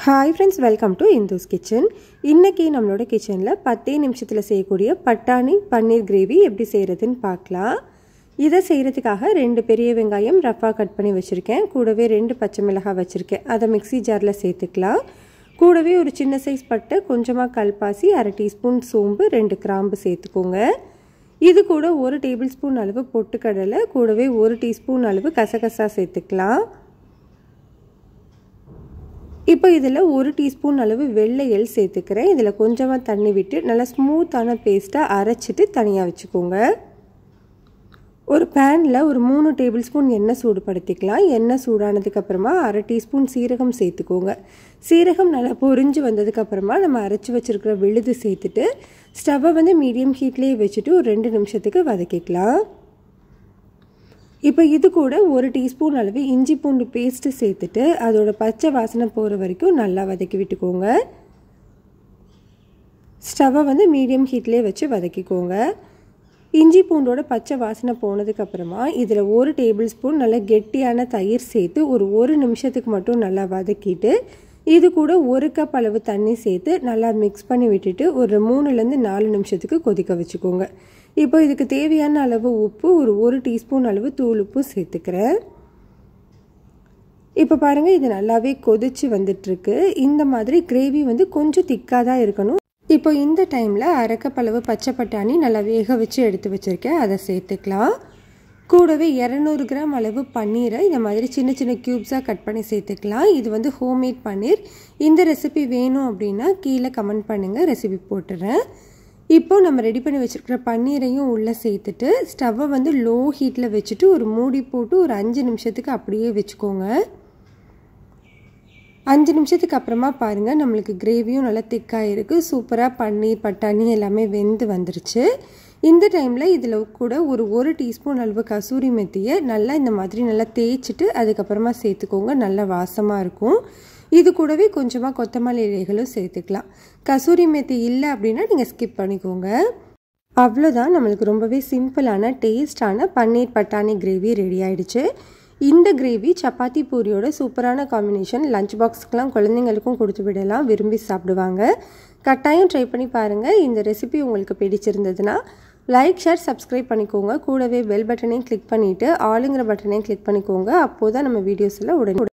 Hi friends, welcome to Indu's Kitchen. இன்னைக்கு நம்மளோட கிச்சன்ல 10 நிமிஷத்துல செய்யக்கூடிய பட்டாணி பன்னீர் கிரேவி எப்படி செய்யறதுன்னு பார்க்கலாம். இத செய்யிறதுக்காக 2 பெரிய வெங்காயம் ரஃபா கட் பண்ணி வச்சிருக்கேன். கூடவே 2 பச்சை மிளகாய் வச்சிருக்கேன். அத மிக்ஸி ஜார்ல சேர்த்துக்கலாம். கூடவே ஒரு சின்ன சைஸ் பட்டை, கொஞ்சமா கல்பாசி, 1/2 டீஸ்பூன் சோம்பு, 2 கிராம்பு சேர்த்துக்கோங்க. இது கூட 1 டேபிள்ஸ்பூன் அளவு பொட்டுக்கடலை, கூடவே 1 டீஸ்பூன் அளவு கசகசா சேர்த்துக்கலாம். இப்போ இதில் 1 டீஸ்பூன் அளவு வெள்ளை எள் சேர்த்துக்கிறேன். இதில் கொஞ்சமாக தண்ணி விட்டு நல்லா ஸ்மூத்தான பேஸ்ட்டாக அரைச்சிட்டு தனியாக வச்சுக்கோங்க. ஒரு பேனில் ஒரு 3 டேபிள் ஸ்பூன் எண்ணெய் சூடுபடுத்திக்கலாம். எண்ணெய் சூடானதுக்கப்புறமா 1/2 டீஸ்பூன் சீரகம் சேர்த்துக்கோங்க. சீரகம் நல்லா பொரிஞ்சு வந்ததுக்கப்புறமா நம்ம அரைச்சி வச்சுருக்கிற விழுது சேர்த்துட்டு ஸ்டவ்வை மீடியம் ஹீட்லேயே வச்சுட்டு ஒரு 2 நிமிஷத்துக்கு வதக்கிக்கலாம். இப்போ இது கூட 1 டீஸ்பூன் அளவு இஞ்சி பூண்டு பேஸ்ட்டு சேர்த்துட்டு அதோட பச்சை வாசனை போகிற வரைக்கும் நல்லா வதக்கி விட்டுக்கோங்க. ஸ்டவ்வை மீடியம் ஹீட்லேயே வச்சு வதக்கிக்கோங்க. இஞ்சி பூண்டோட பச்சை வாசனை போனதுக்கப்புறமா இதில் 1 டேபிள் ஸ்பூன் நல்லா கெட்டியான தயிர் சேர்த்து ஒரு 1 நிமிஷத்துக்கு மட்டும் நல்லா வதக்கிட்டு இது கூட 1 கப் அளவு தண்ணி சேர்த்து நல்லா மிக்ஸ் பண்ணி விட்டுட்டு ஒரு 3லேருந்து 4 நிமிஷத்துக்கு கொதிக்க வச்சுக்கோங்க. இப்போ இதுக்கு தேவையான அளவு உப்பு, ஒரு 1 டீஸ்பூன் அளவு தூள் உப்பு சேர்த்துக்கிறேன். இப்போ பாருங்கள், இது நல்லாவே கொதிச்சு வந்துட்டுருக்கு. இந்த மாதிரி கிரேவி கொஞ்சம் திக்காக தான் இருக்கணும். இப்போ இந்த டைமில் 1/2 கப் அளவு பச்சை பட்டாணி நல்லா வேக வச்சு எடுத்து வச்சுருக்கேன், அதை சேர்த்துக்கலாம். கூடவே 200 கிராம் அளவு பன்னீரை இந்த மாதிரி சின்ன சின்ன க்யூப்ஸாக கட் பண்ணி சேர்த்துக்கலாம். இது ஹோம்மேட் பன்னீர். இந்த ரெசிபி வேணும் அப்படின்னா கீழே கமெண்ட் பண்ணுங்கள், ரெசிபி போட்டுறேன். இப்போ நம்ம ரெடி பண்ணி வச்சுருக்கிற பன்னீரையும் உள்ளே சேர்த்துட்டு ஸ்டவ்வை லோ ஹீட்டில் வச்சுட்டு ஒரு மூடி போட்டு ஒரு 5 நிமிஷத்துக்கு அப்படியே வச்சுக்கோங்க. 5 நிமிஷத்துக்கு அப்புறமா பாருங்கள், நம்மளுக்கு கிரேவியும் நல்லா திக்காக இருக்குது. சூப்பராக பன்னீர் பட்டாணி எல்லாமே வெந்து வந்துருச்சு. இந்த டைமில் இதில் கூட ஒரு 1 டீஸ்பூன் அளவு கசூரி மெத்தியை நல்லா இந்த மாதிரி நல்லா தேய்ச்சிட்டு அதுக்கப்புறமா சேர்த்துக்கோங்க. நல்லா வாசமாக இருக்கும். இது கூடவே கொஞ்சமாக கொத்தமல்லி இலைகளும் சேர்த்துக்கலாம். கசூரி மெத்தி இல்லை அப்படின்னா நீங்கள் ஸ்கிப் பண்ணிக்கோங்க. அவ்வளோதான், நம்மளுக்கு ரொம்பவே சிம்பிளான டேஸ்டான பன்னீர் பட்டாணி கிரேவி ரெடி ஆகிடுச்சு. இந்த கிரேவி சப்பாத்தி பூரியோட சூப்பரான காம்பினேஷன். லஞ்ச் பாக்ஸ்க்கெலாம் குழந்தைங்களுக்கும் கொடுத்து விடலாம், விரும்பி சாப்பிடுவாங்க. கட்டாயம் ட்ரை பண்ணி பாருங்கள். இந்த ரெசிபி உங்களுக்கு பிடிச்சிருந்ததுன்னா லைக், ஷேர், சப்ஸ்கிரைப் பண்ணிக்கோங்க. கூடவே பெல் பட்டனையும் கிளிக் பண்ணிவிட்டு ஆளுங்கிற பட்டனையும் கிளிக் பண்ணிக்கோங்க. அப்போது தான் நம்ம வீடியோஸில் உடனே